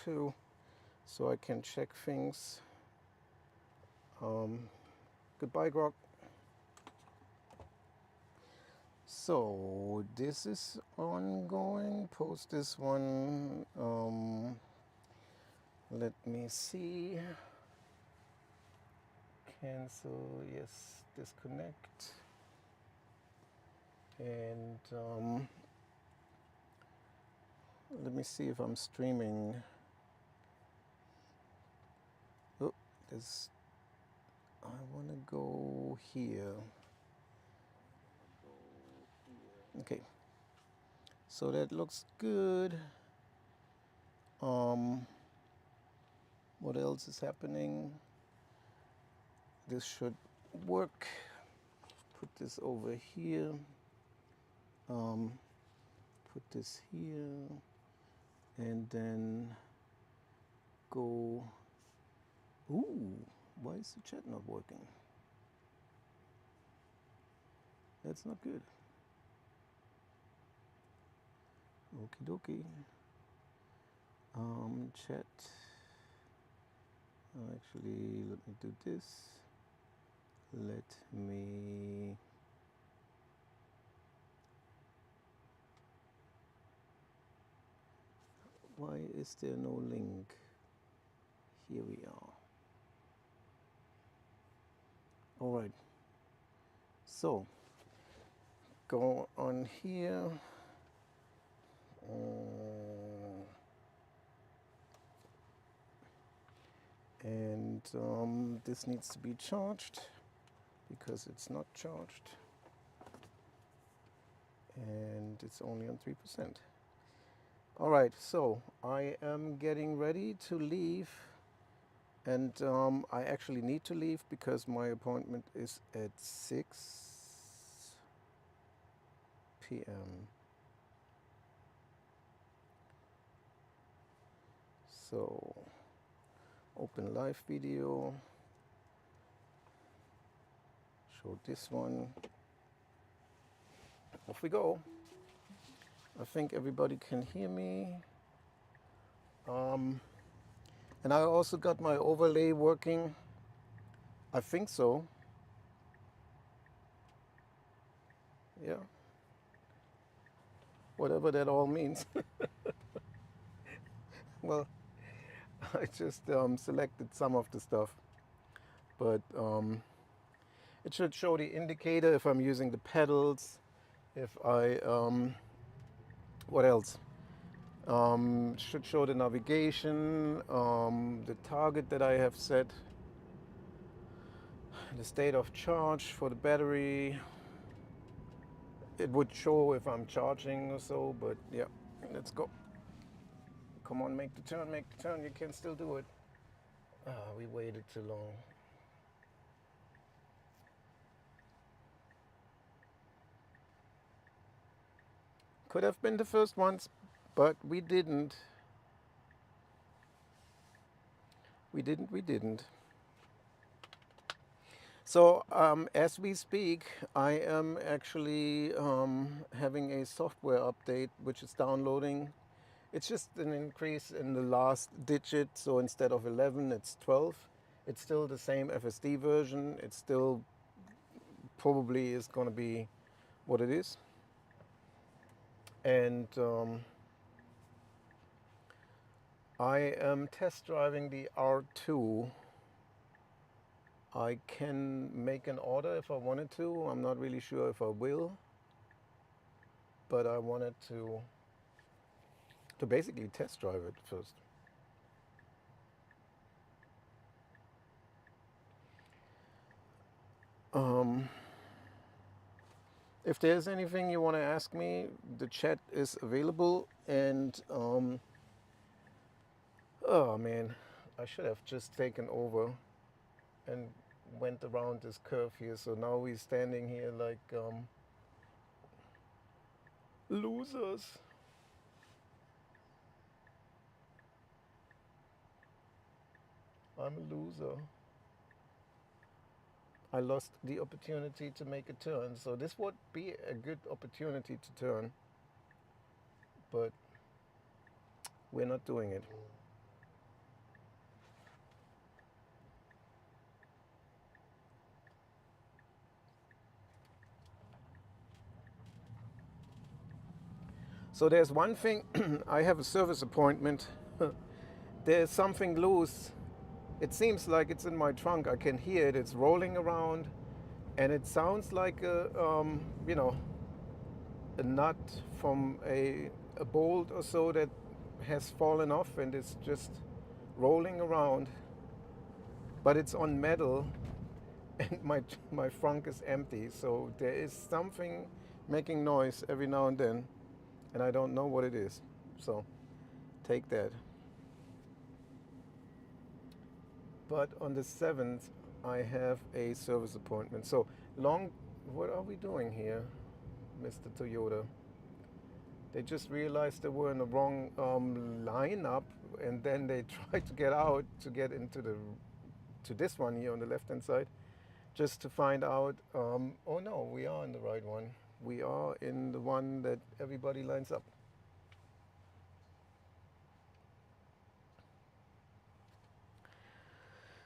R2 so I can check things. Goodbye, Grok. So this is ongoing. Post this one. Let me see. Cancel, yes, disconnect. And let me see if I'm streaming. Oh, this, I want to go here. Okay, so that looks good. What else is happening? This should work. Put this over here. Put this here, and then go. Ooh, why is the chat not working? That's not good. Okie dokie. Chat. Actually, let me do this. Let me. Why is there no link? Here we are. All right. So, go on here. And this needs to be charged because it's not charged. And it's only on 3%. All right, so I am getting ready to leave. And I actually need to leave because my appointment is at 6 p.m. So, open live video. Show this one. Off we go. I think everybody can hear me. And I also got my overlay working. I think so. Yeah. Whatever that all means. Well, I just selected some of the stuff. But it should show the indicator if I'm using the pedals. If I, what else? Should show the navigation, the target that I have set, the state of charge for the battery. It would show if I'm charging or so, but yeah, let's go. Come on, make the turn, you can still do it. We waited too long. Could have been the first ones, but we didn't. We didn't. So as we speak, I am actually having a software update which is downloading. It's just an increase in the last digit, so instead of 11, it's 12. It's still the same FSD version. It still probably is going to be what it is. And I am test driving the R2. I can make an order if I wanted to. I'm not really sure if I will, but I wanted to basically test drive it first. If there's anything you want to ask me, the chat is available. And oh man, I should have just taken over and went around this curve here. So now we're standing here like losers. I'm a loser. I lost the opportunity to make a turn. So this would be a good opportunity to turn, but we're not doing it. So there's one thing, I have a service appointment. There's something loose. It seems like it's in my trunk. I can hear it. It's rolling around, and it sounds like a nut from a bolt or so that has fallen off and is just rolling around. But it's on metal, and my trunk is empty. So there is something making noise every now and then, and I don't know what it is. So take that. But on the 7th, I have a service appointment. So long, what are we doing here, Mr. Toyota? They just realized they were in the wrong lineup, and then they tried to get out to get into to this one here on the left-hand side, just to find out. Oh no, we are in the right one. We are in the one that everybody lines up.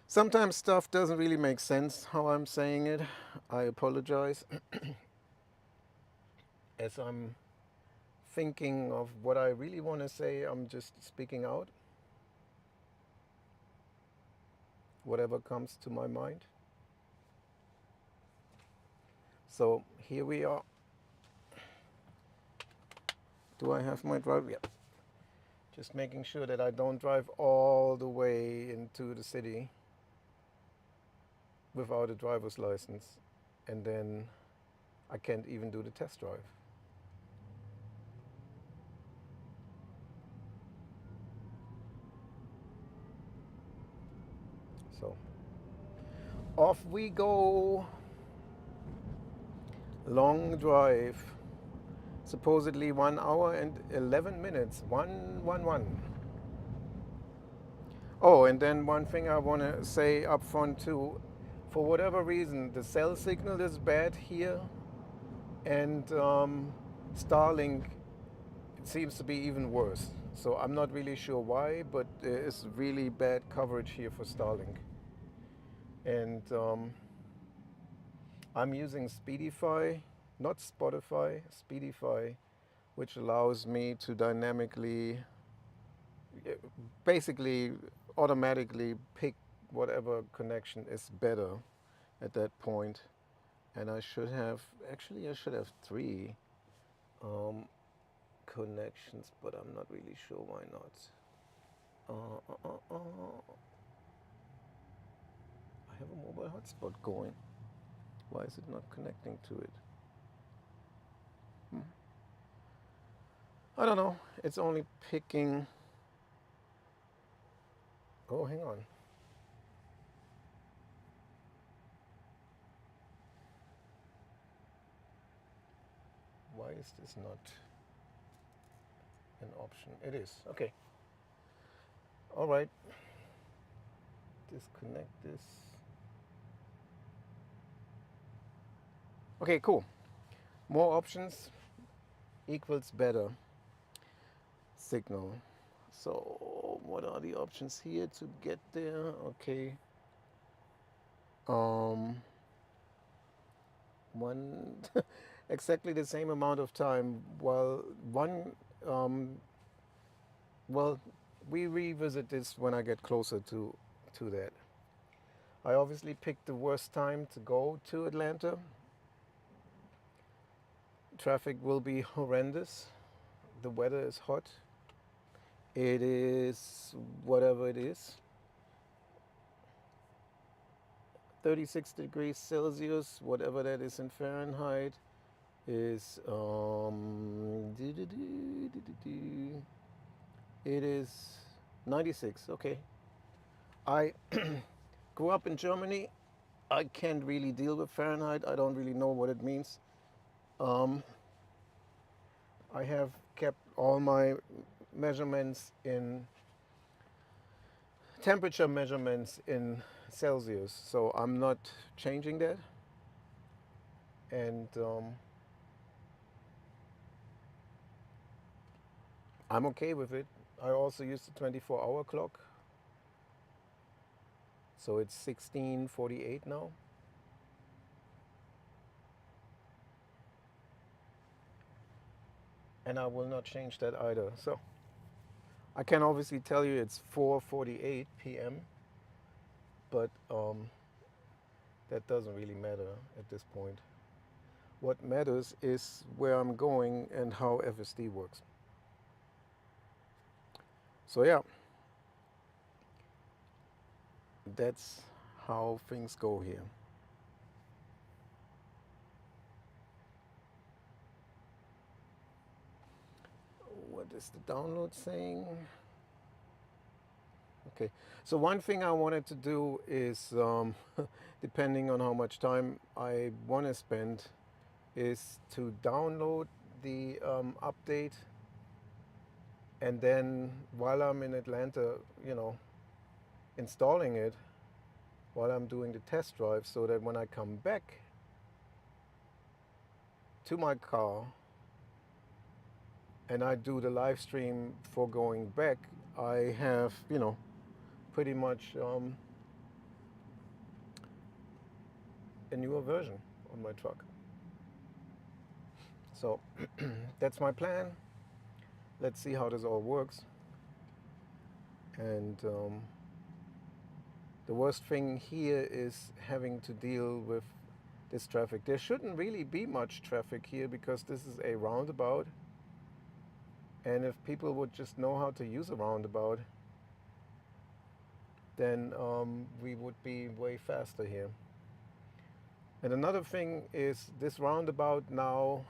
Sometimes stuff doesn't really make sense how I'm saying it. I apologize. As I'm thinking of what I really want to say, I'm just speaking out whatever comes to my mind. So here we are. Do I have my driver? Yeah. Just making sure that I don't drive all the way into the city without a driver's license, and then I can't even do the test drive. So off we go. Long drive. Supposedly 1 hour and 11 minutes. 111. Oh, and then one thing I want to say up front too. For whatever reason, the cell signal is bad here, and Starlink, it seems to be even worse. So I'm not really sure why, but there is really bad coverage here for Starlink. And I'm using Speedify, not Spotify, Speedify, which allows me to dynamically, basically automatically pick whatever connection is better at that point. And I should have, actually I should have three connections, but I'm not really sure why not. I have a mobile hotspot going. Why is it not connecting to it? I don't know. It's only picking. Oh, hang on. Why is this not an option? It is. Okay. All right. Disconnect this. Okay, cool. More options equals better signal. So what are the options here to get there? Okay. One exactly the same amount of time. Well, one well, we revisit this when I get closer to that. I obviously picked the worst time to go to Atlanta. Traffic will be horrendous. The weather is hot. It is whatever it is. 36 degrees Celsius, whatever that is in Fahrenheit, is it is 96. Okay. I grew up in Germany. I can't really deal with Fahrenheit. I don't really know what it means. Um, I have kept all my measurements in temperature measurements in Celsius, so I'm not changing that. And I'm okay with it. I also use the 24-hour clock, so it's 16:48 now. and I will not change that either. So I can obviously tell you it's 4:48 p.m., but that doesn't really matter at this point. What matters is where I'm going and how FSD works. So yeah, that's how things go here. What is the download saying? Okay, so one thing I wanted to do is, depending on how much time I want to spend, is to download the update, and then while I'm in Atlanta, you know, installing it while I'm doing the test drive, so that when I come back to my car and I do the live stream for going back, I have, you know, pretty much a newer version on my truck. So that's my plan. Let's see how this all works. And the worst thing here is having to deal with this traffic. There shouldn't really be much traffic here because this is a roundabout. And if people would just know how to use a roundabout, then we would be way faster here. And another thing is this roundabout now,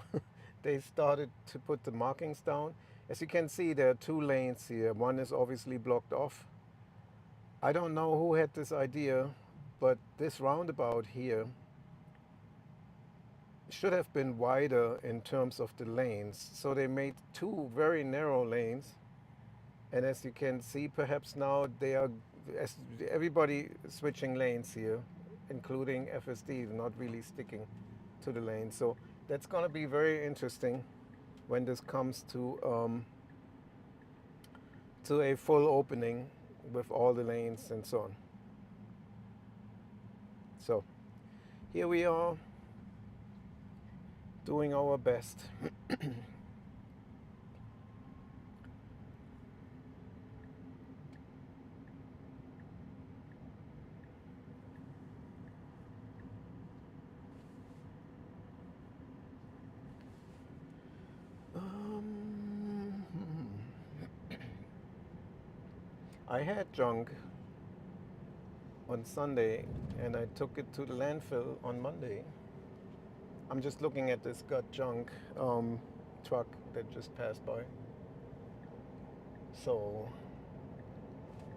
they started to put the markings down. As you can see, there are two lanes here. One is obviously blocked off. I don't know who had this idea, but this roundabout here should have been wider in terms of the lanes. So they made two very narrow lanes. And as you can see, perhaps now they are, as everybody switching lanes here, including FSD, not really sticking to the lane. So that's going to be very interesting when this comes to a full opening with all the lanes and so on. So here we are doing our best. I had junk on Sunday and I took it to the landfill on Monday. I'm just looking at this got junk truck that just passed by. So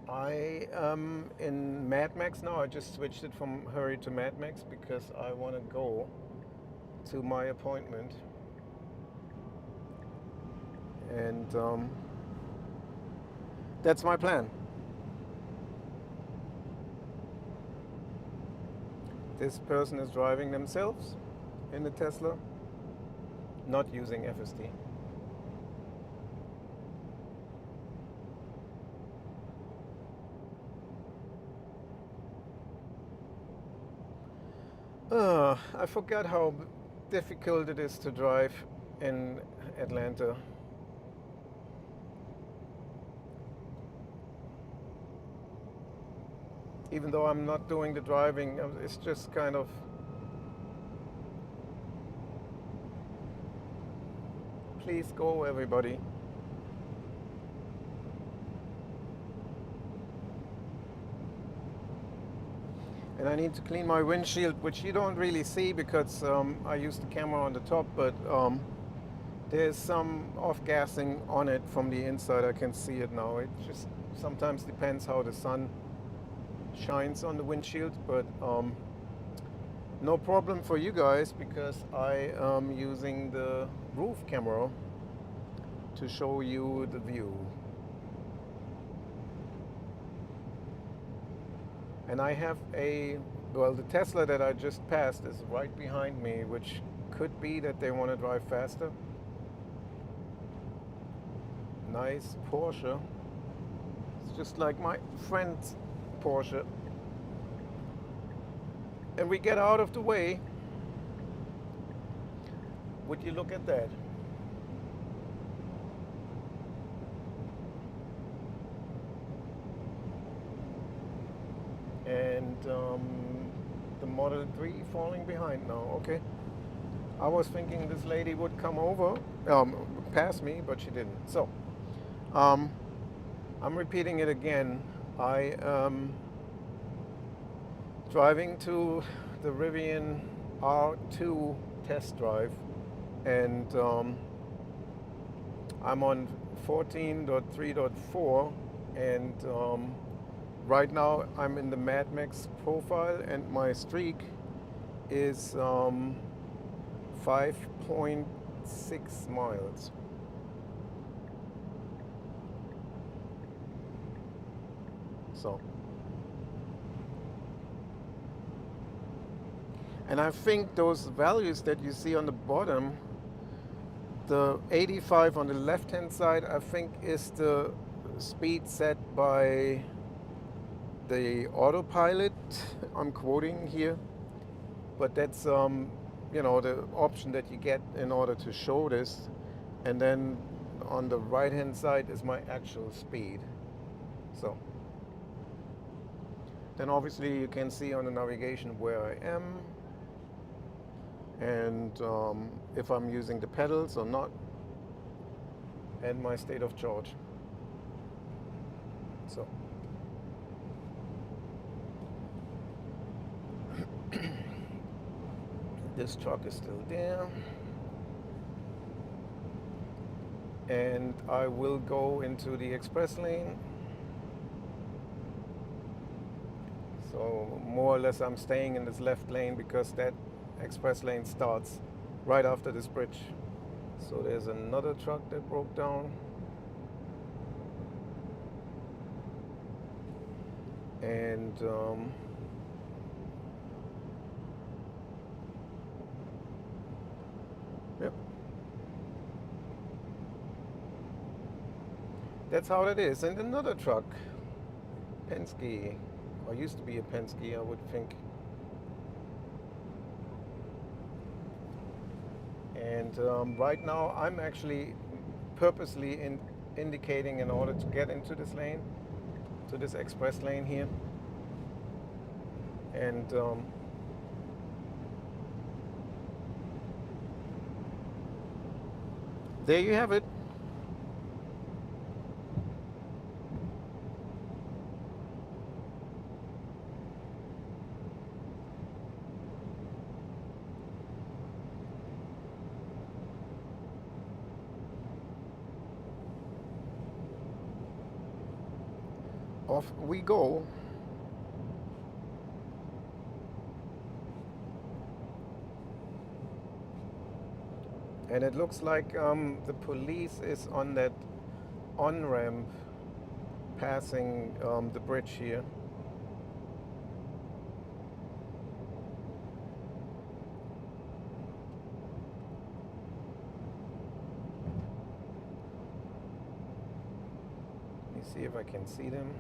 I am in Mad Max now. I just switched it from Hurry to Mad Max because I want to go to my appointment. And that's my plan. This person is driving themselves in the Tesla, not using FSD. I forgot how difficult it is to drive in Atlanta. Even though I'm not doing the driving, it's just kind of, please go everybody. And I need to clean my windshield, which you don't really see because I use the camera on the top, but there's some off-gassing on it from the inside. I can see it now. It just sometimes depends how the sun shines on the windshield, but no problem for you guys because I am using the roof camera to show you the view. And I have the Tesla that I just passed is right behind me, which could be that they want to drive faster. Nice Porsche. It's just like my friend's Porsche. And we get out of the way. Would you look at that? and the Model 3 falling behind now. Okay, I was thinking this lady would come over, past me, but she didn't. So um, I'm repeating it again. I am driving to the Rivian R2 test drive, and I'm on 14.3.4, and right now I'm in the Mad Max profile, and my streak is 5.6 miles. So, and I think those values that you see on the bottom, the 85 on the left hand side, I think is the speed set by the autopilot. I'm quoting here, but that's the option that you get in order to show this. And then on the right hand side is my actual speed. So then obviously you can see on the navigation where I am, and if I'm using the pedals or not, and my state of charge. So this truck is still there, and I will go into the express lane. So more or less I'm staying in this left lane because that express lane starts right after this bridge. So there's another truck that broke down, and yep, that's how it is. And another truck, Penske, or used to be a Penske, I would think. And right now I'm actually purposely indicating in order to get into this lane, to this express lane here. And there you have it. Off we go. And it looks like the police is on that on-ramp passing the bridge here. Let me see if I can see them.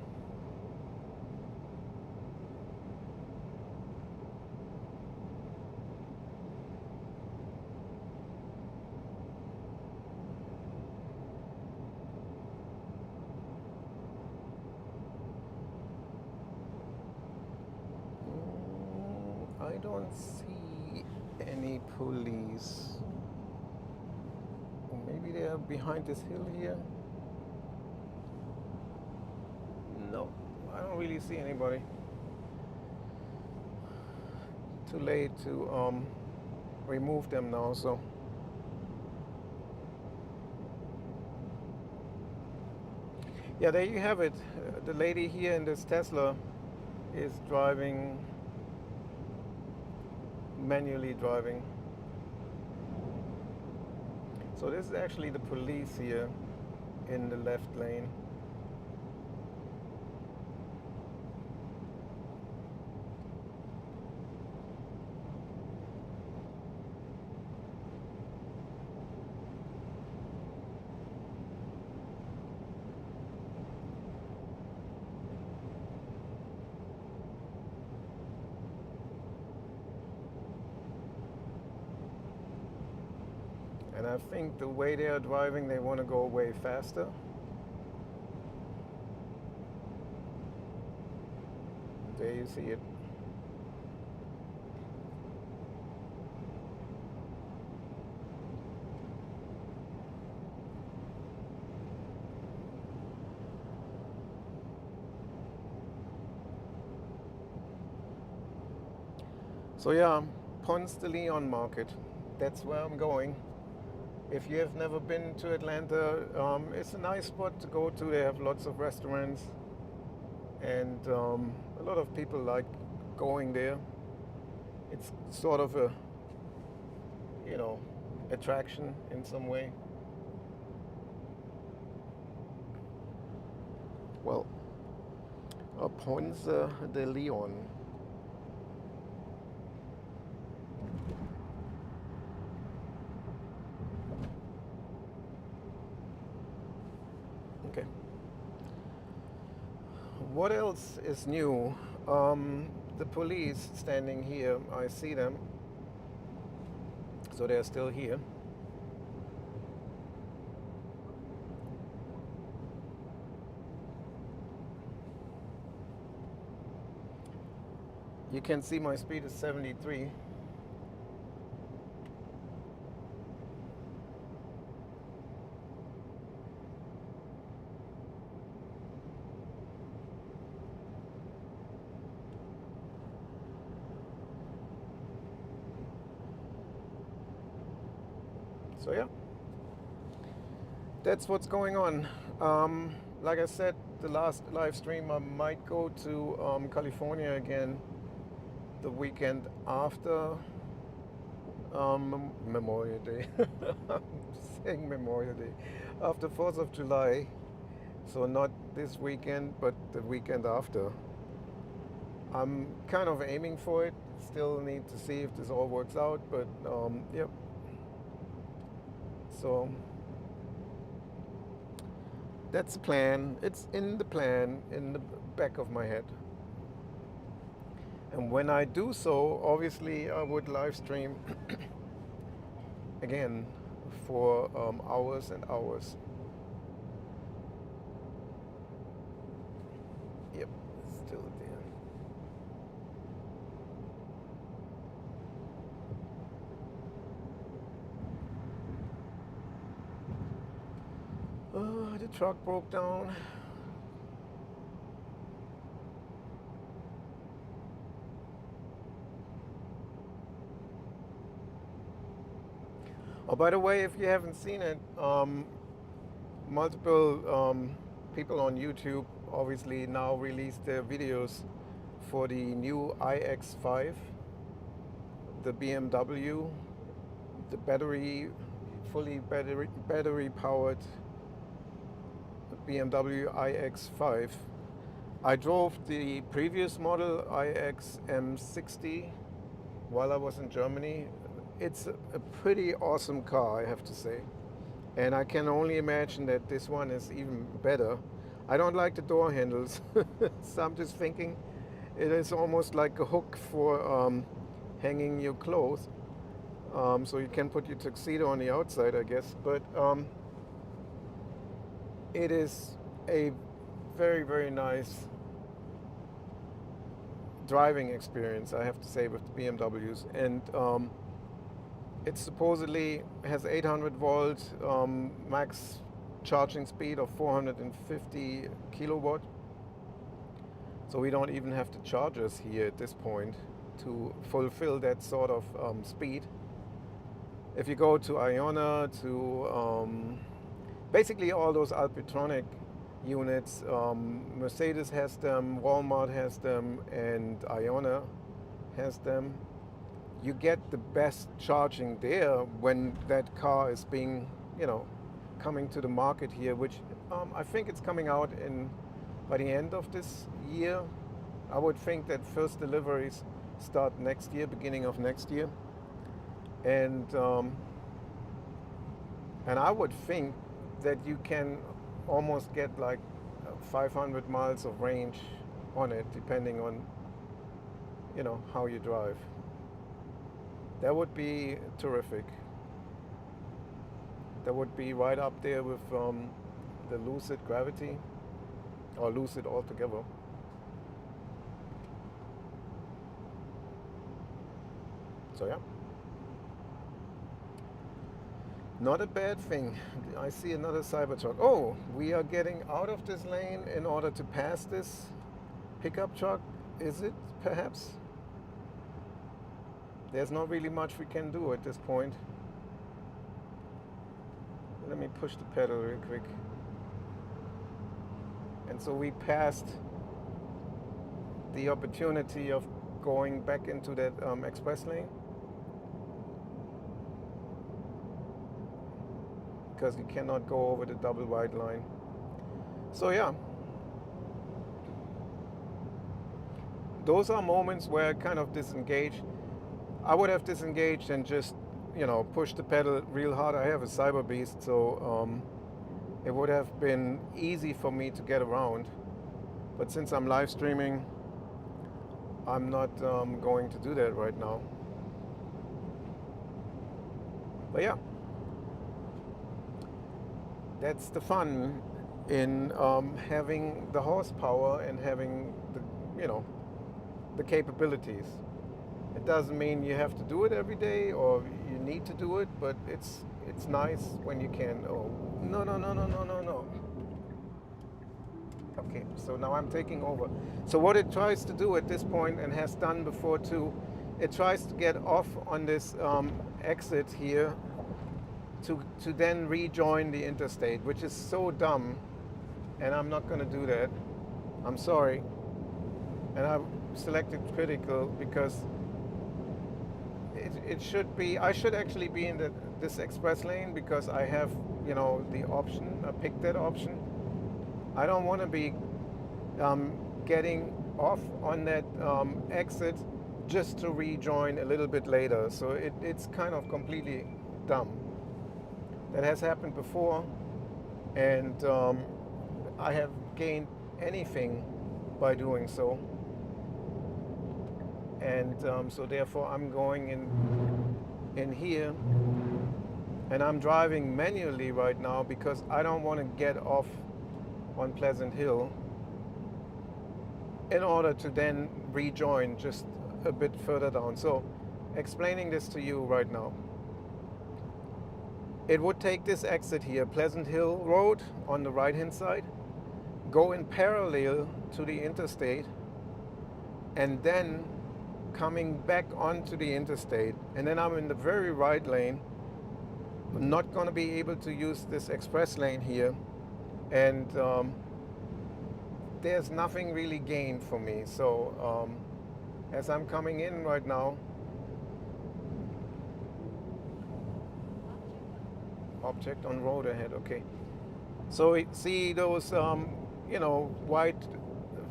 I don't see any police. Maybe they are behind this hill here. No, I don't really see anybody. Too late to remove them now, so. Yeah, there you have it. The lady here in this Tesla is driving, manually driving. So this is actually the police here in the left lane. And I think the way they are driving, they want to go way faster. There you see it. So yeah, Ponce de Leon Market. That's where I'm going. If you have never been to Atlanta, it's a nice spot to go to. They have lots of restaurants, and a lot of people like going there. It's sort of a, you know, attraction in some way. Well, Ponce de Leon. Okay. What else is new? The police standing here, I see them, so they're still here. You can see my speed is 73. So yeah, that's what's going on. Like I said, the last live stream, I might go to California again the weekend after Memorial Day. I'm saying Memorial Day. After 4th of July. So not this weekend, but the weekend after. I'm kind of aiming for it. Still need to see if this all works out, but yep. So that's the plan. It's in the plan, in the back of my head. And when I do so, obviously I would live stream again for hours and hours. Yep, still there. The truck broke down. Oh, by the way, if you haven't seen it, multiple people on YouTube obviously now release their videos for the new iX5, the BMW, the fully battery powered BMW iX5. I drove the previous model iX M60 while I was in Germany. It's a pretty awesome car, I have to say. And I can only imagine that this one is even better. I don't like the door handles, so I'm just thinking it is almost like a hook for hanging your clothes. So you can put your tuxedo on the outside, I guess. But it is a very, very nice driving experience, I have to say, with the BMWs. And it supposedly has 800 volt max charging speed of 450 kilowatt. So we don't even have the chargers here at this point to fulfill that sort of speed. If you go to Iona, to basically all those Alpitronic units, Mercedes has them, Walmart has them, and Iona has them. You get the best charging there when that car is being, coming to the market here, which I think it's coming out by the end of this year. I would think that first deliveries start next year, beginning of next year, and I would think that you can almost get like 500 miles of range on it, depending on how you drive. That would be terrific. That would be right up there with the Lucid Gravity, or Lucid altogether. So yeah, not a bad thing. I see another Cybertruck. Oh, we are getting out of this lane in order to pass this pickup truck. Is it perhaps? There's not really much we can do at this point. Let me push the pedal real quick. And so we passed the opportunity of going back into that express lane, because you cannot go over the double wide line. So yeah, those are moments where I kind of disengage. I would have disengaged and just, pushed the pedal real hard. I have a Cyber Beast, so it would have been easy for me to get around. But since I'm live streaming, I'm not going to do that right now. But yeah, that's the fun in having the horsepower and having the capabilities. It doesn't mean you have to do it every day or you need to do it, but it's nice when you can. Oh, no. Okay, so now I'm taking over. So what it tries to do at this point, and has done before too, it tries to get off on this exit here to then rejoin the interstate, which is so dumb, and I'm not going to do that. I'm sorry. And I've selected critical because it should be, I should actually be in this express lane because I have, the option. I picked that option. I don't want to be getting off on that exit just to rejoin a little bit later. So it's kind of completely dumb. That has happened before, and I have gained anything by doing so. And so therefore I'm going in here, and I'm driving manually right now because I don't want to get off on Pleasant Hill in order to then rejoin just a bit further down. So explaining this to you right now, it would take this exit here, Pleasant Hill Road on the right hand side, go in parallel to the interstate, and then coming back onto the interstate, and then I'm in the very right lane. I'm not going to be able to use this express lane here, and there's nothing really gained for me. So as I'm coming in right now, object on road ahead, okay. So see those white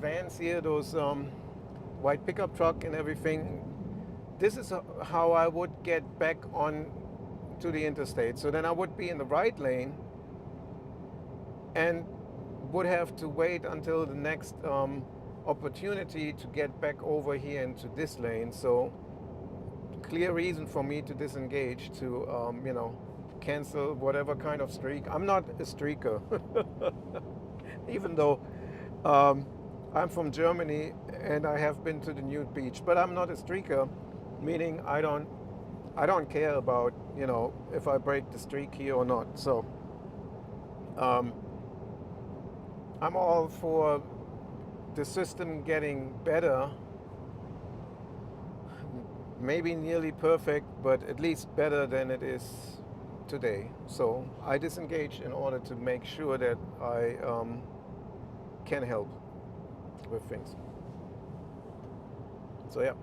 vans here, those white pickup truck and everything. This is how I would get back on to the interstate. So then I would be in the right lane and would have to wait until the next opportunity to get back over here into this lane. So clear reason for me to disengage, to cancel whatever kind of streak. I'm not a streaker, even though I'm from Germany and I have been to the nude beach, but I'm not a streaker, meaning I don't care about if I break the streak here or not. So I'm all for the system getting better, maybe nearly perfect, but at least better than it is today. So I disengage in order to make sure that I can help with things. So yeah.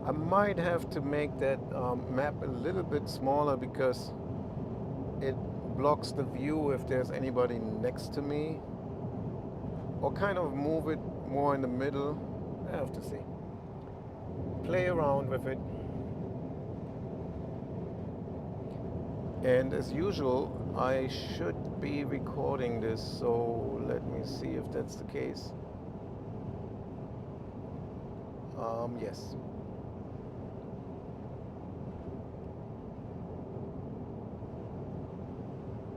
I might have to make that map a little bit smaller because it blocks the view if there's anybody next to me, or kind of move it more in the middle. I have to see. Play around with it. And as usual, I should be recording this, so let me see if that's the case. Yes.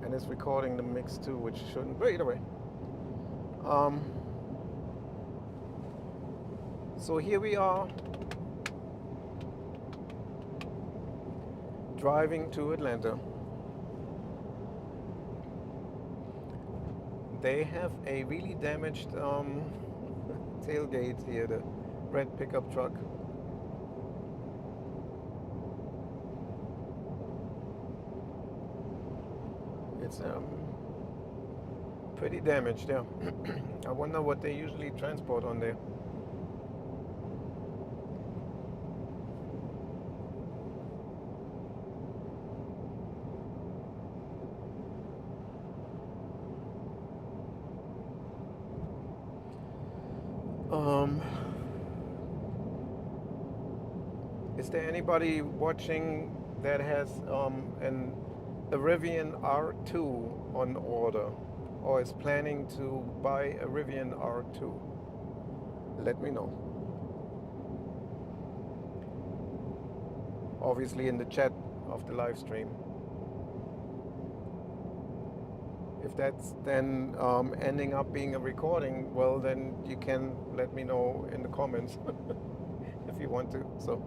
And it's recording the mix too, which shouldn't. But either way. Um, so here we are driving to Atlanta. They have a really damaged tailgate here, the red pickup truck. It's pretty damaged, yeah. I wonder what they usually transport on there. Um, is there anybody watching that has a Rivian R2 on order or is planning to buy a Rivian R2? Let me know. Obviously in the chat of the live stream. If that's then ending up being a recording, well, then you can let me know in the comments if you want to. So,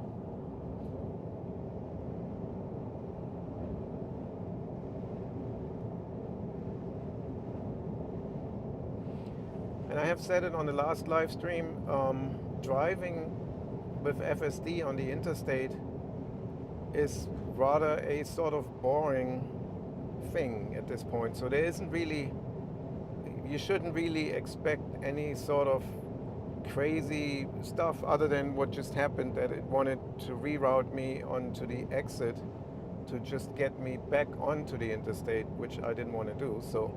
and I have said it on the last live stream, driving with FSD on the interstate is rather a sort of boring thing at this point. So there isn't really, you shouldn't really expect any sort of crazy stuff other than what just happened, that it wanted to reroute me onto the exit to just get me back onto the interstate, which I didn't want to do. So,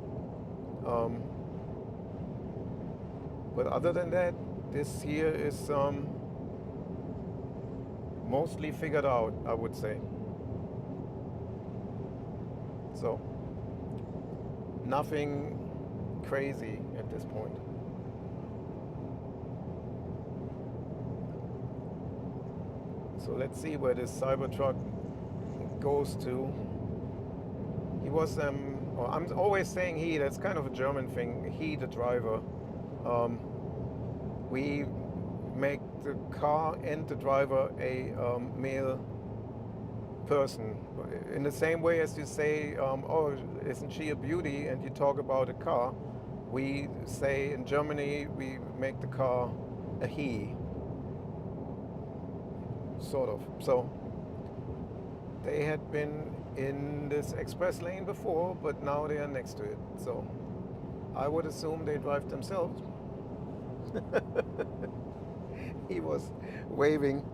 but other than that, this here is mostly figured out, I would say. So, nothing crazy at this point. So let's see where this Cybertruck goes to. He was, well, I'm always saying he, that's kind of a German thing, he, the driver. We make the car and the driver a male person. In the same way as you say, oh, isn't she a beauty? And you talk about a car. We say in Germany, we make the car a he. Sort of. So they had been in this express lane before, but now they are next to it. So I would assume they drive themselves. He was waving.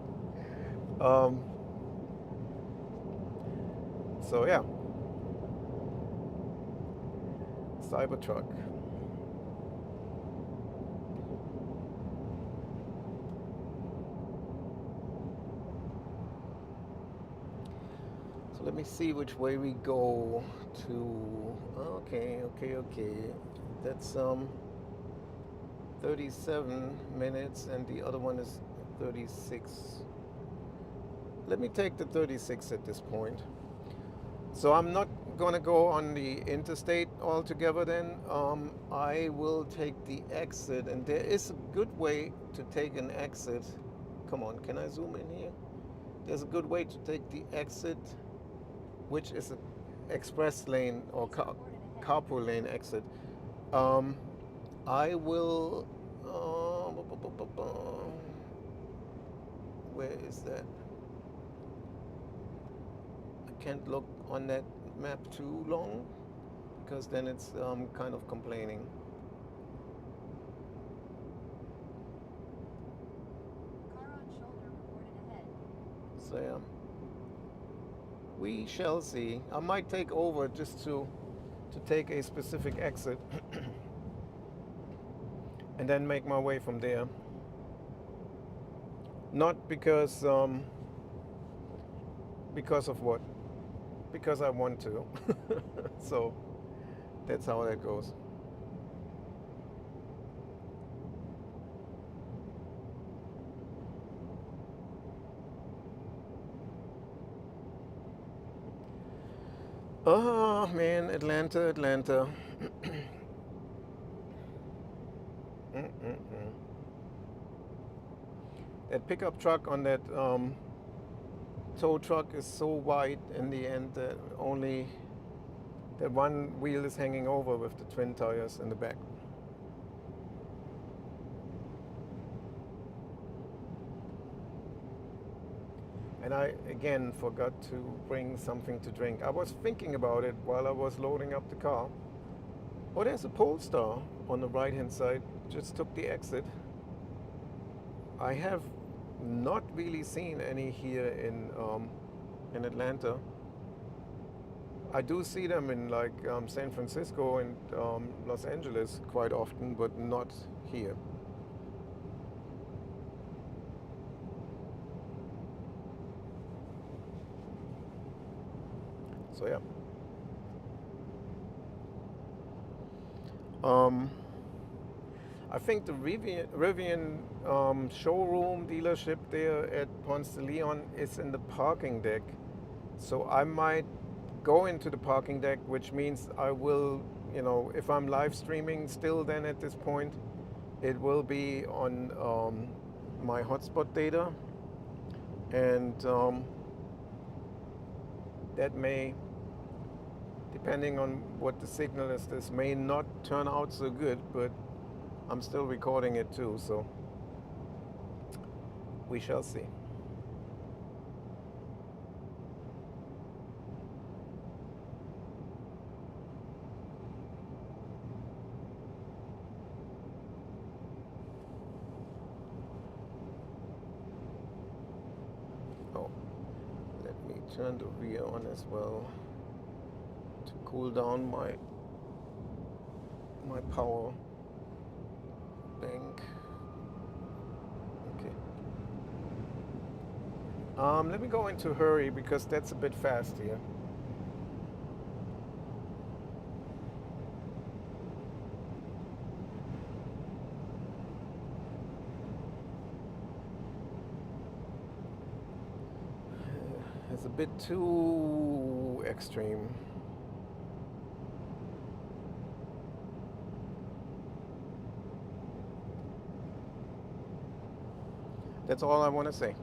So yeah, Cybertruck. So let me see which way we go to. Okay. That's 37 minutes, and the other one is 36. Let me take the 36 at this point. So I'm not going to go on the interstate altogether then. I will take the exit, and there is a good way to take an exit. Come on, can I zoom in here? There's a good way to take the exit, which is an express lane or carpool lane exit. I will. Where is that? I can't look on that map too long because then it's kind of complaining. Car on shoulder reported ahead. So yeah, we shall see. I might take over just to take a specific exit and then make my way from there. Not because of what? Because I want to. So that's how that goes. Oh man, Atlanta, Atlanta. Mm-mm-mm. That pickup truck on that tow truck is so wide in the end that only that one wheel is hanging over with the twin tires in the back. And I again forgot to bring something to drink. I was thinking about it while I was loading up the car. Oh, there's a Polestar on the right hand side. Just took the exit. I have not really seen any here in Atlanta. I do see them in like San Francisco and Los Angeles quite often, but not here. So yeah. Um, I think the Rivian showroom dealership there at Ponce de Leon is in the parking deck. So I might go into the parking deck, which means I will, if I'm live streaming still, then at this point, it will be on my hotspot data. And that may, depending on what the signal is, this may not turn out so good, but I'm still recording it too, so we shall see. Oh, let me turn the rear on as well to cool down my power bank. Okay. Let me go into hurry because that's a bit fast here. It's a bit too extreme. That's all I want to say.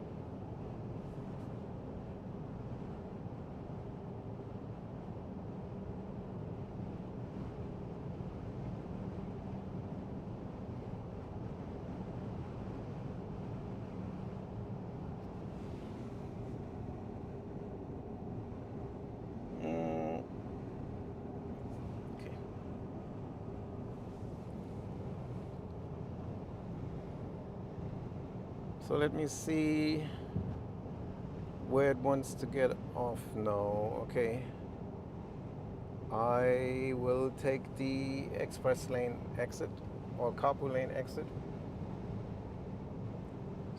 Mm, okay. So let me see where it wants to get off now. Okay. I will take the express lane exit or carpool lane exit.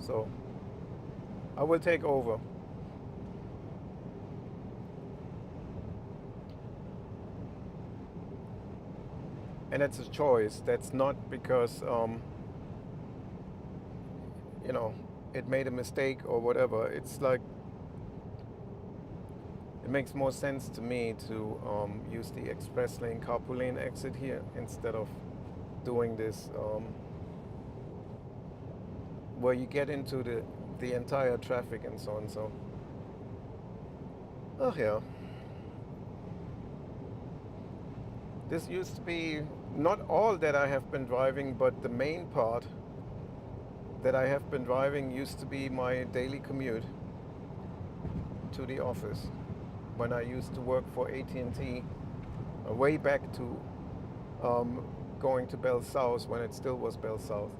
So I will take over. And that's a choice. That's not because, you know, it made a mistake or whatever. It's like, it makes more sense to me to use the express lane carpool lane exit here instead of doing this where you get into the entire traffic and so on. So, oh yeah, this used to be not all that I have been driving, but the main part that I have been driving used to be my daily commute to the office when I used to work for AT&T, way back to um, going to Bell South when it still was Bell South,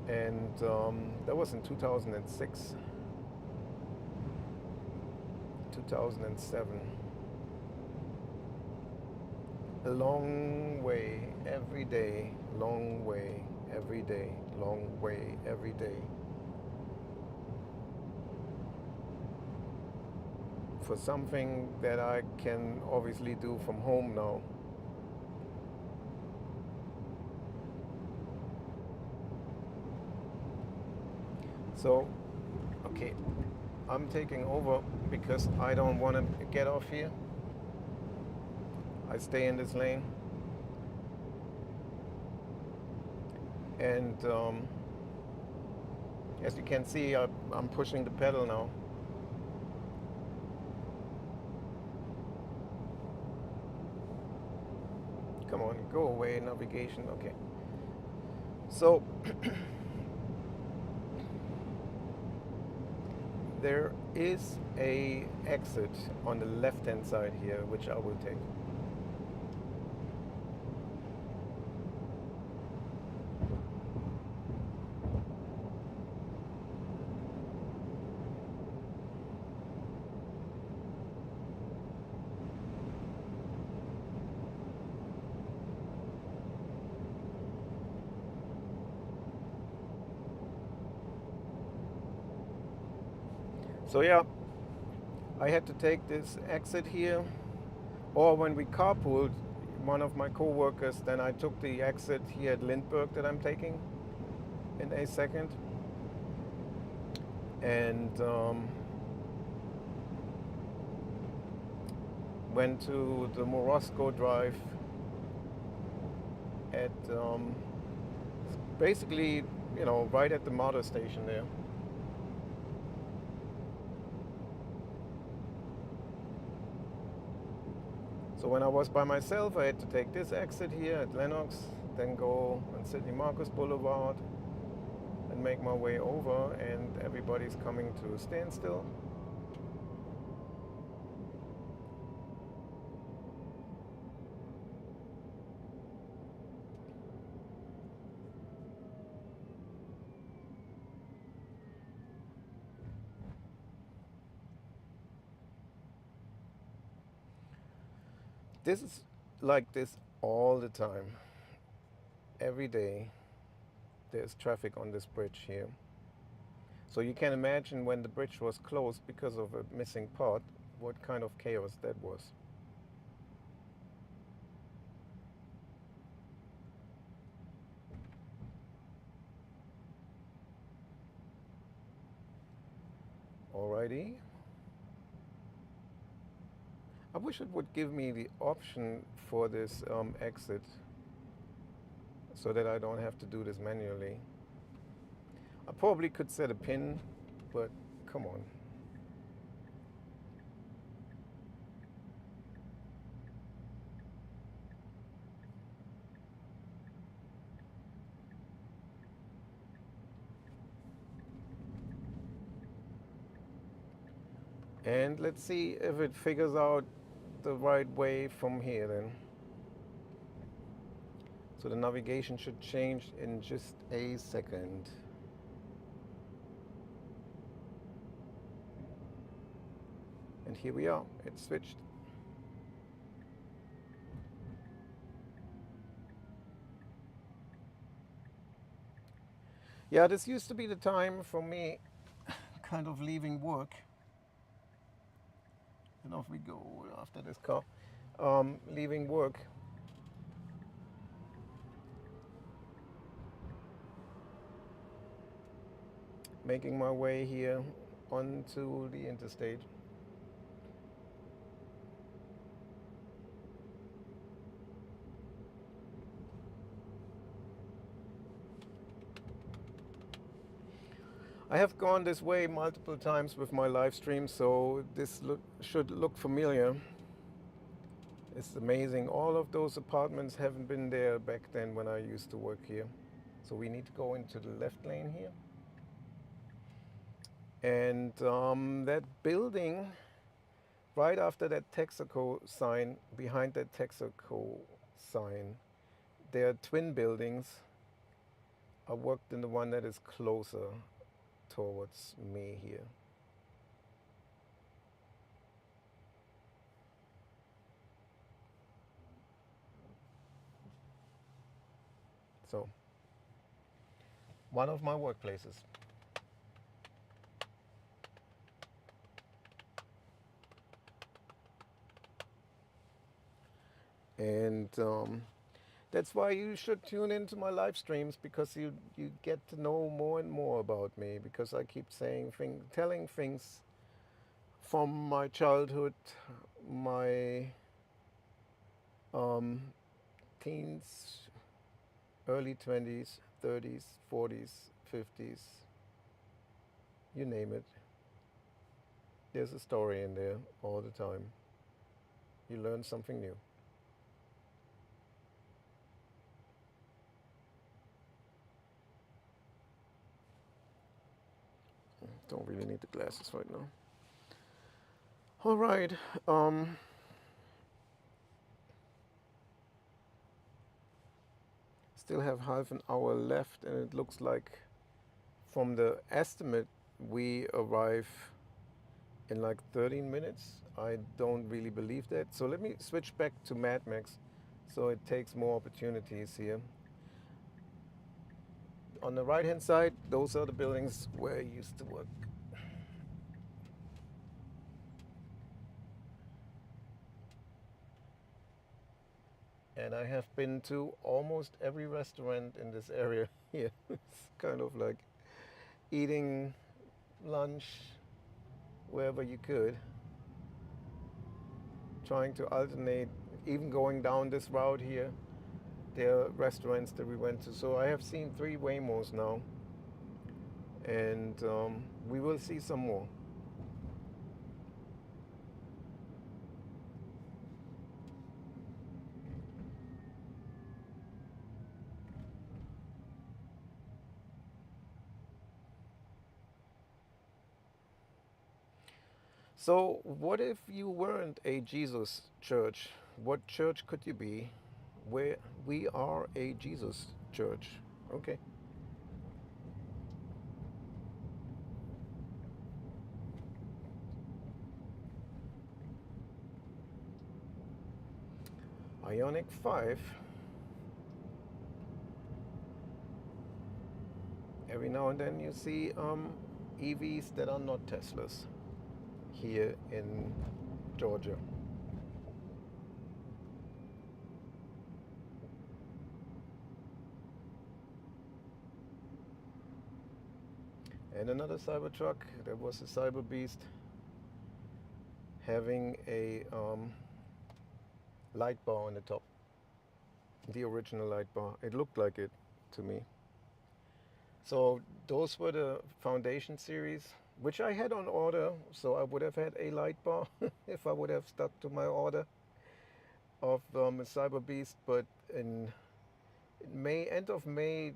and that was in 2006, 2007. A long way every day, long way every day, long way every day. For something that I can obviously do from home now. So, okay, I'm taking over because I don't want to get off here. I stay in this lane, and as you can see, I'm pushing the pedal now. Come on, go away, navigation. Okay. So there is a exit on the left hand side here, which I will take. So yeah, I had to take this exit here, or when we carpooled, one of my co-workers, then I took the exit here at Lindbergh that I'm taking in a second, and went to the Morosco Drive at basically, right at the motor station there. So when I was by myself, I had to take this exit here at Lenox, then go on Sidney Marcus Boulevard and make my way over, and everybody's coming to a standstill. This is like this all the time. Every day there's traffic on this bridge here. So you can imagine when the bridge was closed because of a missing part, what kind of chaos that was. Alrighty. I wish it would give me the option for this exit so that I don't have to do this manually. I probably could set a pin, but come on. And let's see if it figures out the right way from here then. So the navigation should change in just a second. And here we are, it's switched. Yeah, this used to be the time for me kind of leaving work. And off we go after this car. Leaving work, making my way here onto the interstate. I have gone this way multiple times with my live stream, so this should look familiar. It's amazing. All of those apartments haven't been there back then when I used to work here. So we need to go into the left lane here. And that building, right after that Texaco sign, behind that Texaco sign, there are twin buildings. I worked in the one that is closer towards me here. So, one of my workplaces. And that's why you should tune into my live streams, because you get to know more and more about me, because I keep telling things from my childhood, my Um, teens, early 20s, 30s, 40s, 50s, you name it. There's a story in there all the time. You learn something new. Don't really need the glasses right now. All right. Um, Still have half an hour left, and it looks like from the estimate we arrive in like 13 minutes. I don't really believe that. So let me switch back to Mad Max so it takes more opportunities here. On the right hand side, those are the buildings where I used to work. And I have been to almost every restaurant in this area here. It's kind of like eating lunch wherever you could, trying to alternate, even going down this route here. There are restaurants that we went to. So I have seen 3 Waymos now, and we will see some more. So, what if you weren't a Jesus church? What church could you be? Where we are a Jesus church. Okay. Ionic 5. Every now and then you see EVs that are not Teslas here in Georgia. And another Cybertruck, that was a Cyber Beast, having a light bar on the top. The original light bar. It looked like it to me. So those were the Foundation series, which I had on order. So I would have had a light bar if I would have stuck to my order of a Cyber Beast. But in May, end of May,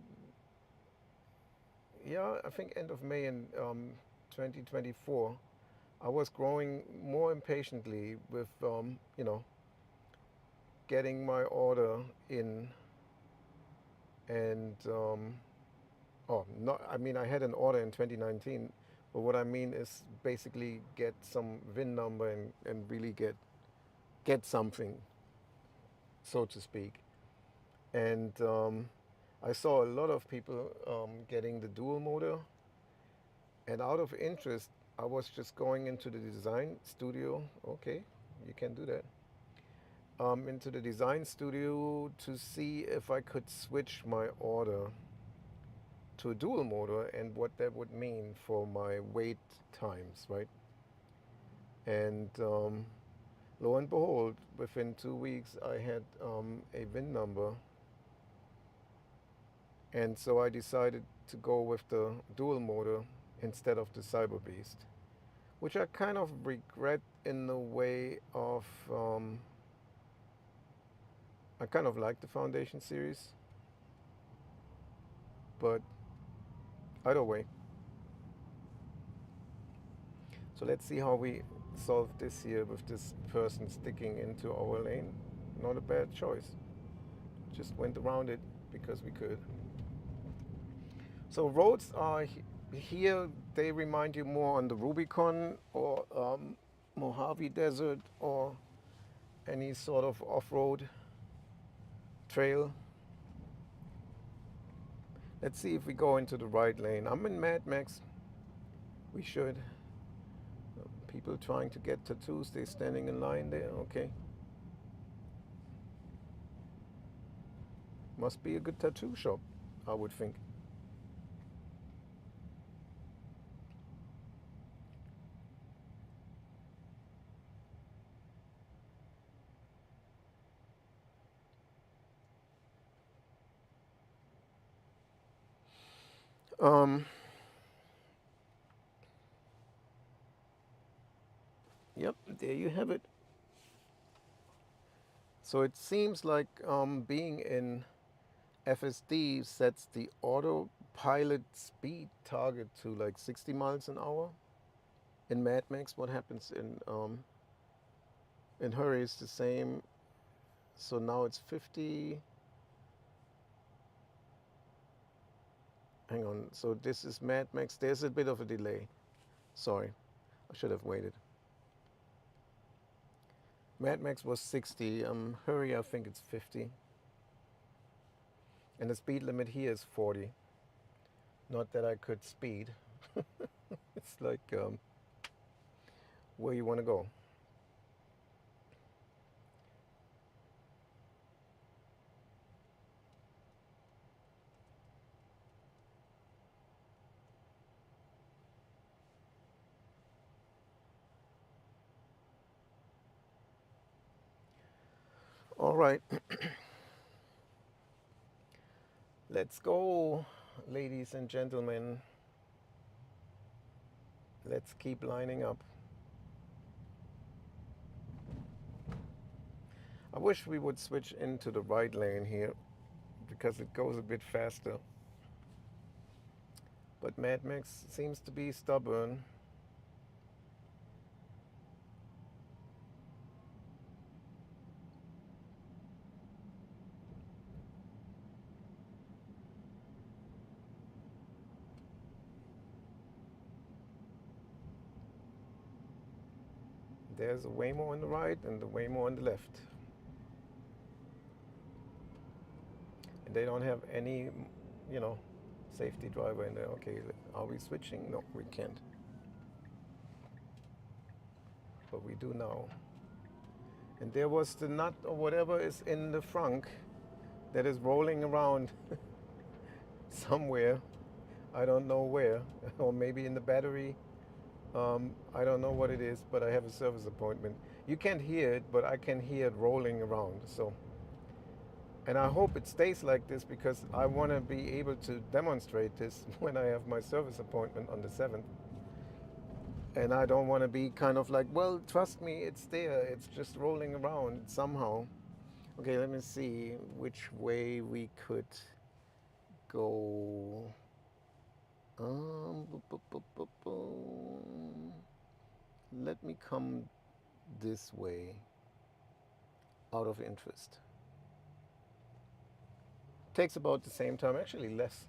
yeah, I think end of May in 2024, I was growing more impatiently with, getting my order in and oh, no, I mean, I had an order in 2019, but what I mean is basically get some VIN number and really get something, so to speak. And I saw a lot of people getting the dual motor, and out of interest, I was just going into the design studio. Okay, you can do that. Into the design studio to see if I could switch my order to a dual motor and what that would mean for my wait times, right? And lo and behold, within 2 weeks, I had a VIN number, and so I decided to go with the dual motor instead of the Cyber Beast, which I kind of regret in the way of I kind of like the Foundation series, but either way. So let's see how we solve this here with this person sticking into our lane. Not a bad choice. Just went around it because we could. So roads are here. They remind you more on the Rubicon or Mojave Desert or any sort of off-road trail. Let's see if we go into the right lane. I'm in Mad Max. We should. People trying to get tattoos. They're standing in line there. Okay. Must be a good tattoo shop, I would think. Um, yep, there you have it. So it seems like being in FSD sets the autopilot speed target to like 60 miles an hour. In Mad Max, what happens in Hurry is the same. So now it's 50. Hang on. So this is Mad Max. There's a bit of a delay. Sorry, I should have waited. Mad Max was 60. Hurry, I think it's 50. And the speed limit here is 40. Not that I could speed. It's like where you want to go. All right, let's go, ladies and gentlemen. Let's keep lining up. I wish we would switch into the right lane here because it goes a bit faster. But Mad Max seems to be stubborn. There's a Waymo on the right and the Waymo on the left. And they don't have any, you know, safety driver in there. Okay, are we switching? No, we can't. But we do now. And there was the nut or whatever is in the frunk that is rolling around somewhere. I don't know where. Or maybe in the battery. I don't know what it is, but I have a service appointment. You can't hear it, but I can hear it rolling around. So, and I hope it stays like this because I want to be able to demonstrate this when I have my service appointment on the 7th. And I don't want to be kind of like, well, trust me, it's there. It's just rolling around somehow. Okay, let me see which way we could go. Let me come this way out of interest. Takes about the same time, actually less.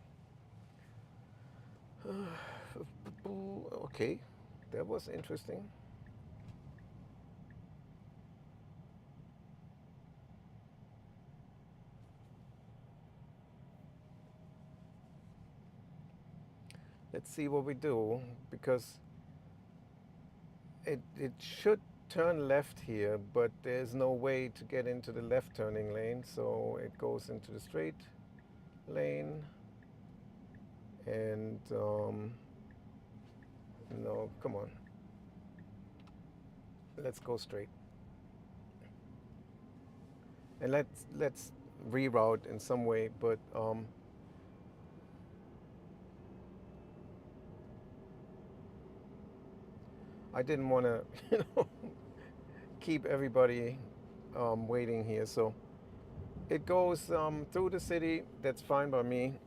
Okay, that was interesting. Let's see what we do because it should turn left here, but there's no way to get into the left turning lane, so it goes into the straight lane. And no, come on, let's go straight. And let's reroute in some way, but I didn't want to, you know, keep everybody waiting here. So it goes through the city. That's fine by me.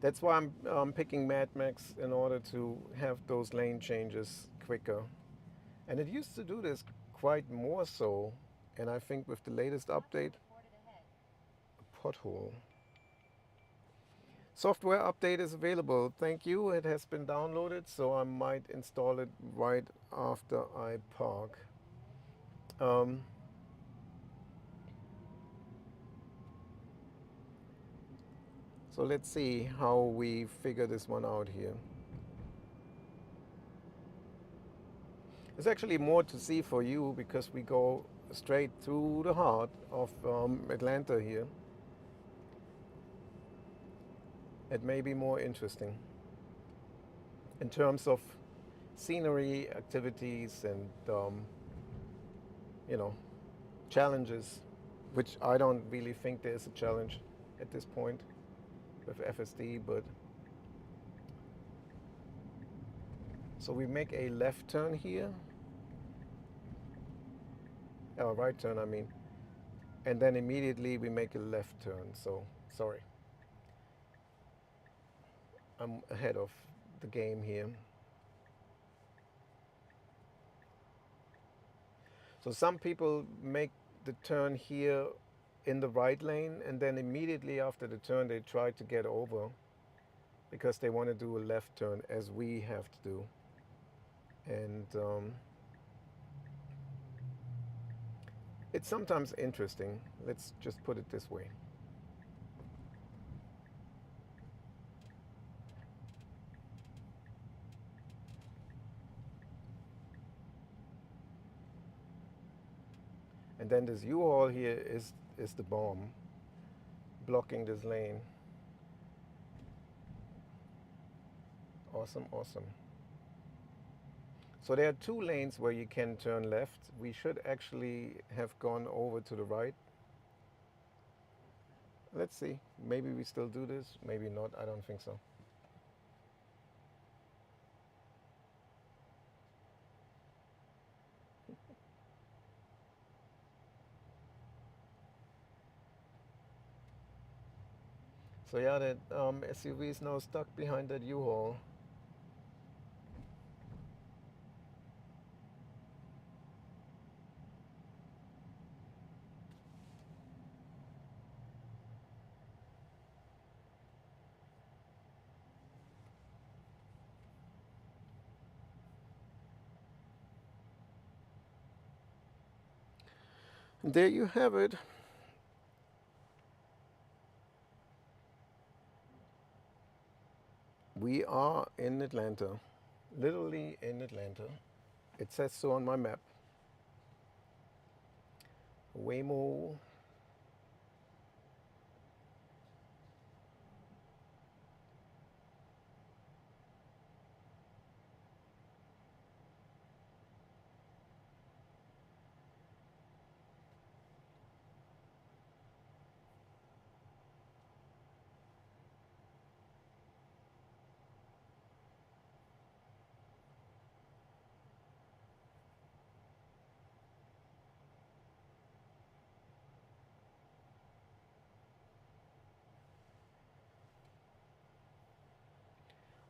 That's why I'm picking Mad Max in order to have those lane changes quicker. And it used to do this quite more so. And I think with the latest update, pothole. Software update is available. Thank you. It has been downloaded, so I might install it right after I park. Um, so let's see how we figure this one out here. There's actually more to see for you because we go straight through the heart of Atlanta here. It may be more interesting in terms of scenery, activities, and you know, challenges, which I don't really think there's a challenge at this point with FSD. But so we make a left turn here, right turn, I mean, and then immediately we make a left turn. So sorry, I'm ahead of the game here. So some people make the turn here in the right lane, and then immediately after the turn they try to get over because they want to do a left turn as we have to do. And it's sometimes interesting. Let's just put it this way. And then this U-Haul here is the bomb, blocking this lane. Awesome, awesome. So there are two lanes where you can turn left. We should actually have gone over to the right. Let's see. Maybe we still do this. Maybe not. I don't think so. So yeah, that SUV is now stuck behind that U-Haul. And there you have it. We are in Atlanta, literally in Atlanta. It says so on my map. Waymo.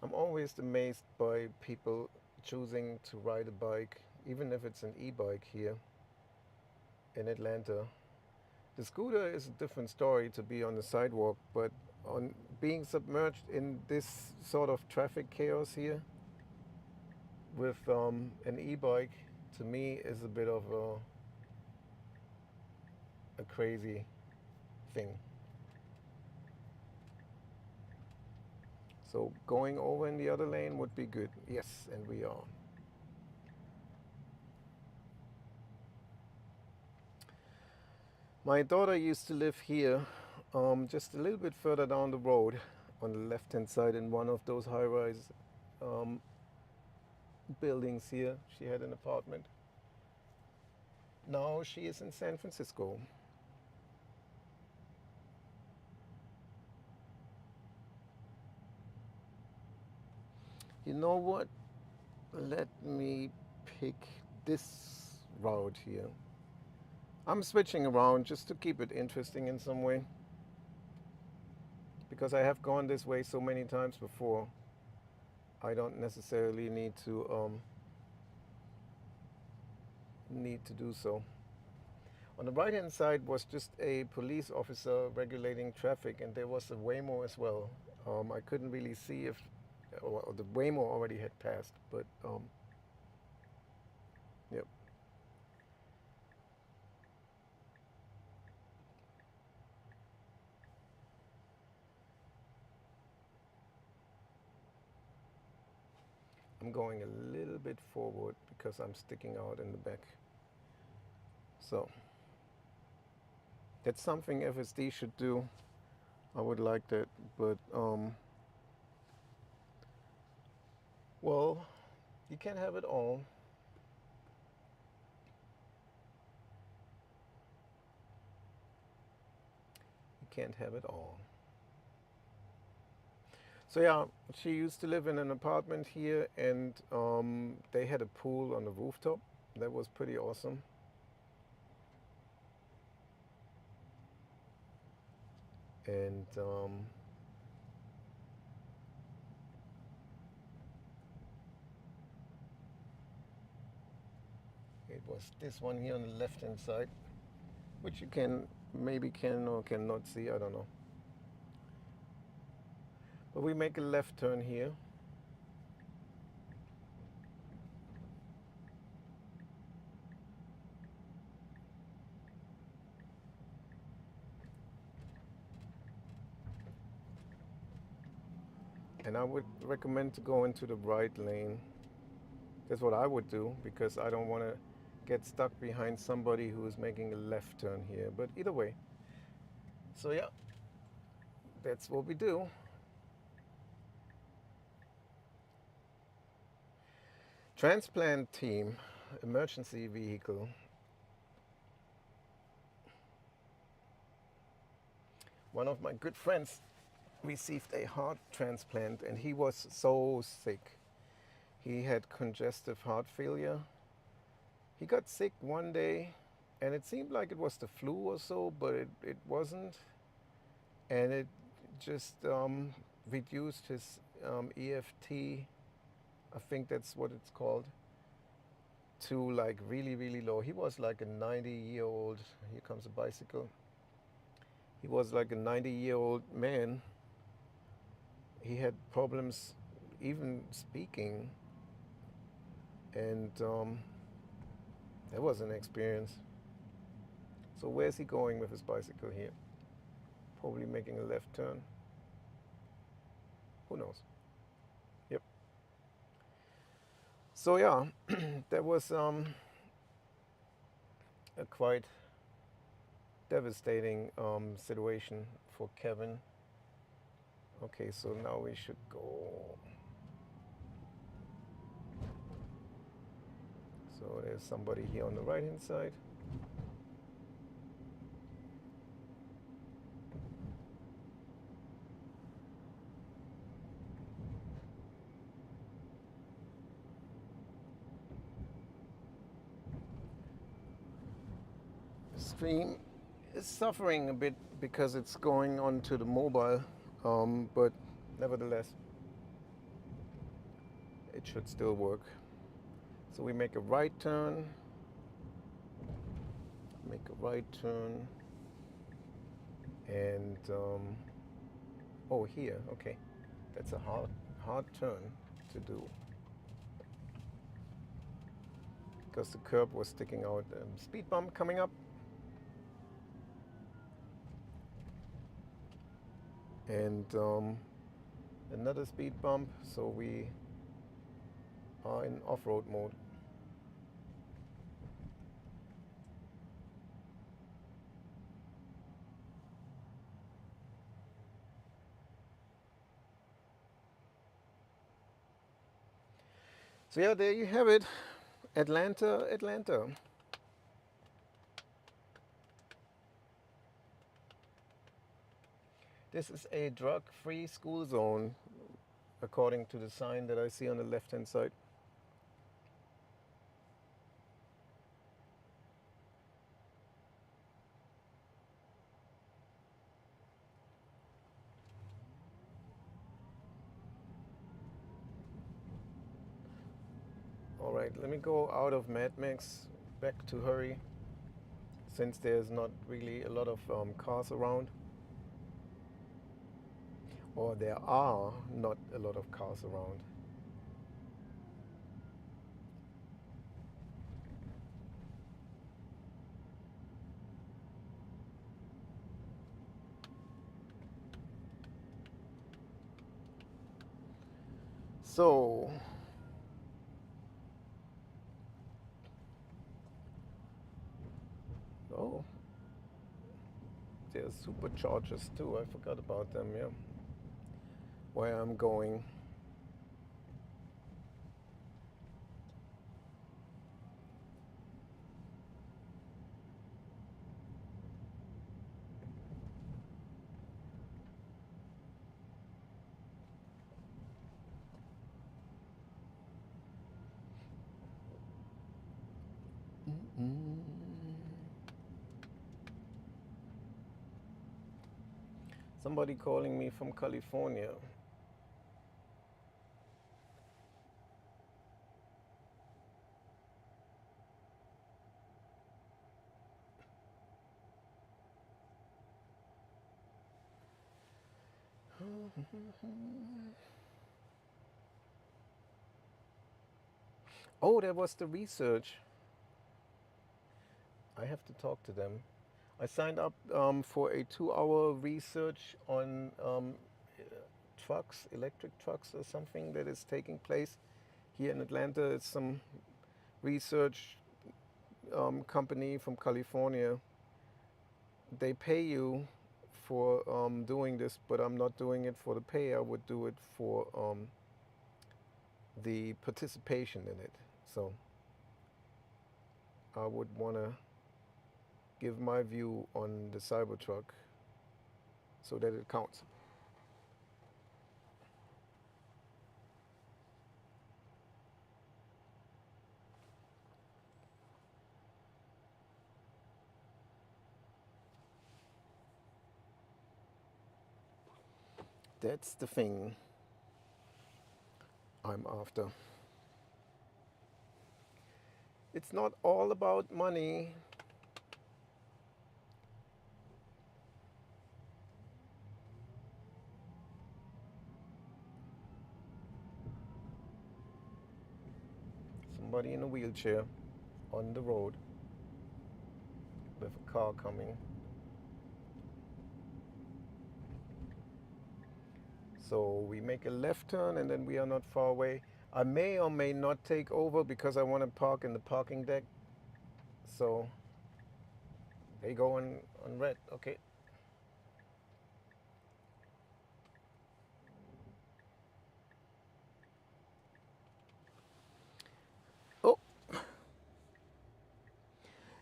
I'm always amazed by people choosing to ride a bike, even if it's an e-bike here in Atlanta. The scooter is a different story to be on the sidewalk, but on being submerged in this sort of traffic chaos here with an e-bike, to me is a bit of a crazy thing. So going over in the other lane would be good. Yes, and we are. My daughter used to live here, just a little bit further down the road on the left hand side in one of those high rise um, buildings here. She had an apartment. Now she is in San Francisco. You know what? Let me pick this route here. I'm switching around just to keep it interesting in some way because I have gone this way so many times before. I don't necessarily need to do so. On the right hand side was just a police officer regulating traffic, and there was a Waymo as well. I couldn't really see if the Waymo already had passed, but yep. I'm going a little bit forward because I'm sticking out in the back. So that's something FSD should do. I would like that, but well, you can't have it all. You can't have it all. So yeah, she used to live in an apartment here, and they had a pool on the rooftop. That was pretty awesome. And it was this one here on the left hand side, which you can maybe can or cannot see, I don't know. But we make a left turn here. And I would recommend to go into the right lane. That's what I would do because I don't want to get stuck behind somebody who is making a left turn here. But either way. So yeah, that's what we do. Transplant team, emergency vehicle. One of my good friends received a heart transplant and he was so sick. He had congestive heart failure. He got sick one day and it seemed like it was the flu or so, but it wasn't. And it just reduced his EFT, I think that's what it's called, to like really, really low. He was like a 90-year-old, here comes a bicycle. He was like a 90-year-old man. He had problems even speaking, and that was an experience. So where's he going with his bicycle here? Probably making a left turn. Who knows? Yep. So yeah, that was a quite devastating situation for Kevin. Okay, so now we should go. So there's somebody here on the right hand side. The stream is suffering a bit because it's going onto the mobile, but nevertheless, it should still work. So we make a right turn, and oh, here, okay, that's a hard turn to do because the curb was sticking out. Speed bump coming up, and another speed bump. So we are in off-road mode. So yeah, there you have it. Atlanta, Atlanta. This is a drug-free school zone, according to the sign that I see on the left-hand side. All right, let me go out of Mad Max, back to Hurry, since there's not really a lot of cars around. Or there are not a lot of cars around. So Oh, there's superchargers too. I forgot about them. Yeah, where I'm going. Mm. Somebody calling me from California. Oh, that was the research. I have to talk to them. I signed up for a 2 hour research on trucks, electric trucks or something that is taking place here in Atlanta. It's some research company from California. They pay you for doing this, but I'm not doing it for the pay. I would do it for the participation in it. So I would want to give my view on the Cybertruck so that it counts. That's the thing I'm after. It's not all about money. Somebody in a wheelchair on the road with a car coming. So we make a left turn and then we are not far away. I may or may not take over because I want to park in the parking deck. So they go on red. Okay. Oh,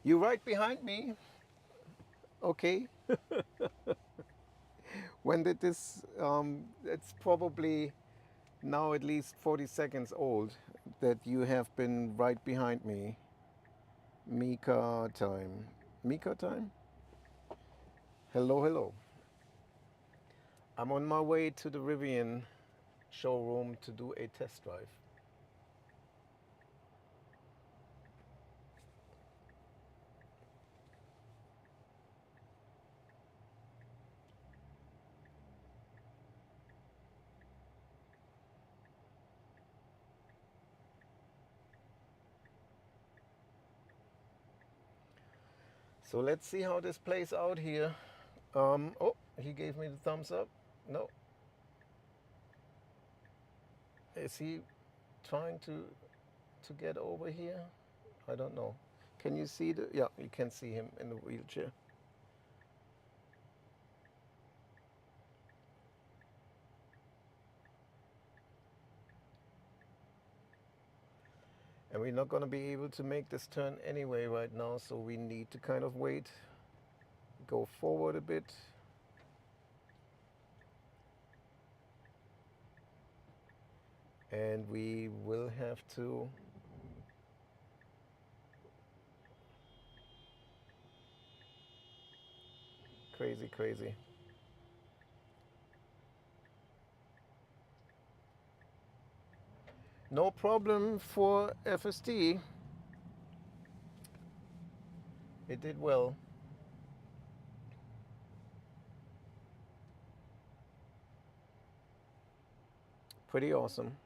you right behind me. Okay. When did this? It's probably now at least 40 seconds old that you have been right behind me. Mika time. Mika time? Hello, hello. I'm on my way to the Rivian showroom to do a test drive. So let's see how this plays out here. Oh, he gave me the thumbs up. No, is he trying to get over here? I don't know. Can you see the? Yeah, you can see him in the wheelchair. And we're not going to be able to make this turn anyway right now, so we need to kind of wait, go forward a bit. And we will have to crazy, crazy. No problem for FSD. It did well. Pretty awesome.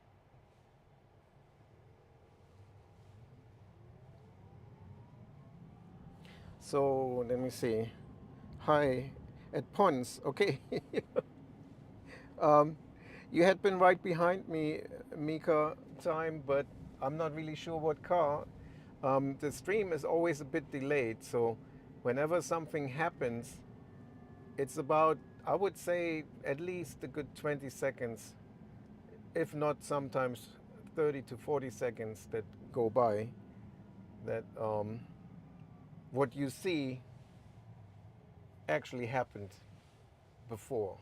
So let me see. Hi, at Pons. Okay. um, you had been right behind me, Mika time, but I'm not really sure what car. The stream is always a bit delayed, so Whenever something happens, it's about, I would say, at least a good 20 seconds, if not sometimes 30 to 40 seconds that go by, that what you see actually happened before.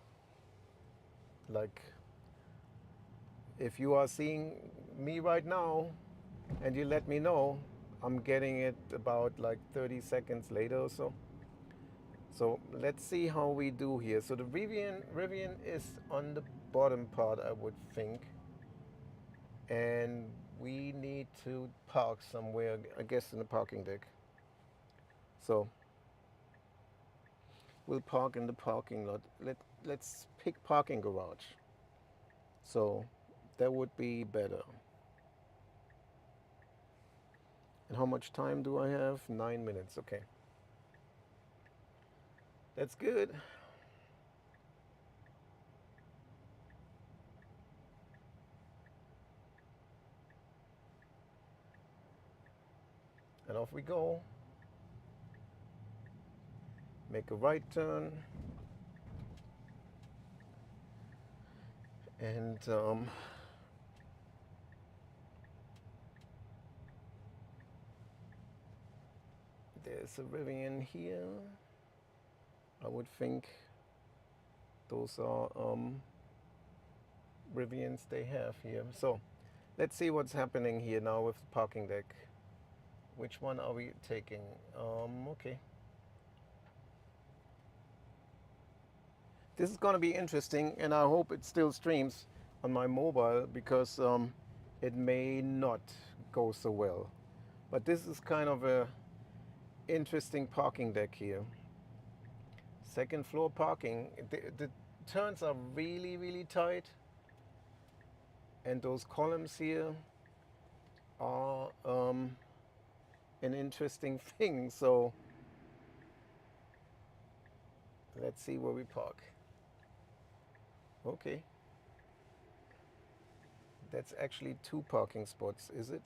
Like, if you are seeing me right now and you let me know, I'm getting it about like 30 seconds later or so. So let's see how we do here. So the Rivian is on the bottom part, I would think. And we need to park somewhere, I guess in the parking deck. So we'll park in the parking lot. Let's pick parking garage. So that would be better. And how much time do I have? 9 minutes. Okay. That's good. And off we go. Make a right turn. And there's a Rivian here. I would think those are Rivians they have here. So let's see what's happening here now with the parking deck. Which one are we taking? Okay. This is going to be interesting, and I hope it still streams on my mobile because it may not go so well. But this is kind of a interesting parking deck here. Second floor parking. The turns are really, really tight, and those columns here are an interesting thing. So let's see where we park. Okay. That's actually two parking spots, is it?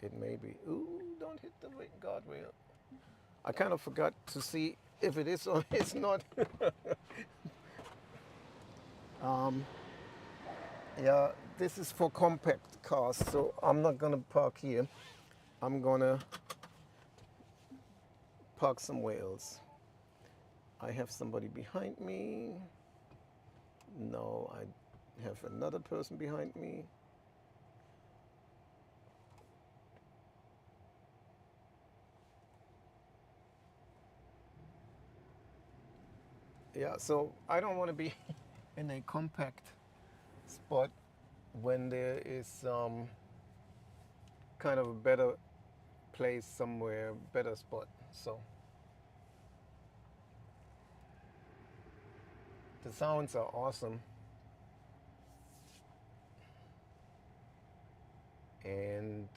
It may be. Ooh, don't hit the guardrail. I kind of forgot to see if it is or it's not. um, yeah, this is for compact cars, so I'm not gonna park here. I'm gonna park somewhere else. I have somebody behind me. No, I have another person behind me. Yeah, so I don't want to be in a compact spot when there is kind of a better place somewhere, better spot. So the sounds are awesome. And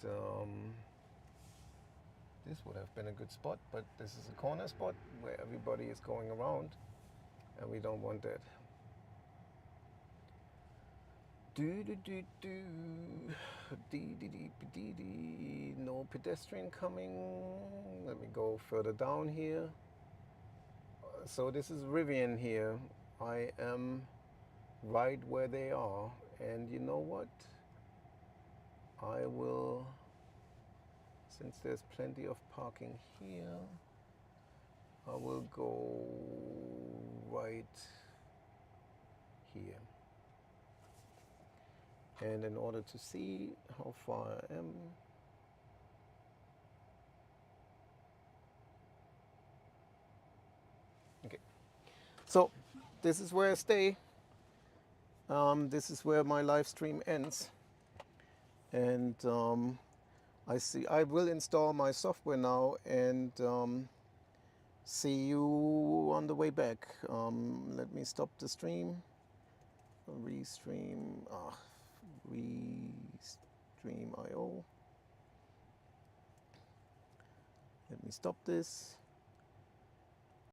this would have been a good spot, but this is a corner spot where everybody is going around, and we don't want that. Do do do do. Dee dee dee dee dee. No pedestrian coming. Let me go further down here. So this is Rivian here. I am right where they are, and you know what? I will, since there's plenty of parking here, I will go right here. And in order to see how far I am, okay. So this is where I stay. This is where my live stream ends. And I will install my software now and see you on the way back. Let me stop the stream. Restream. Restream IO. Let me stop this.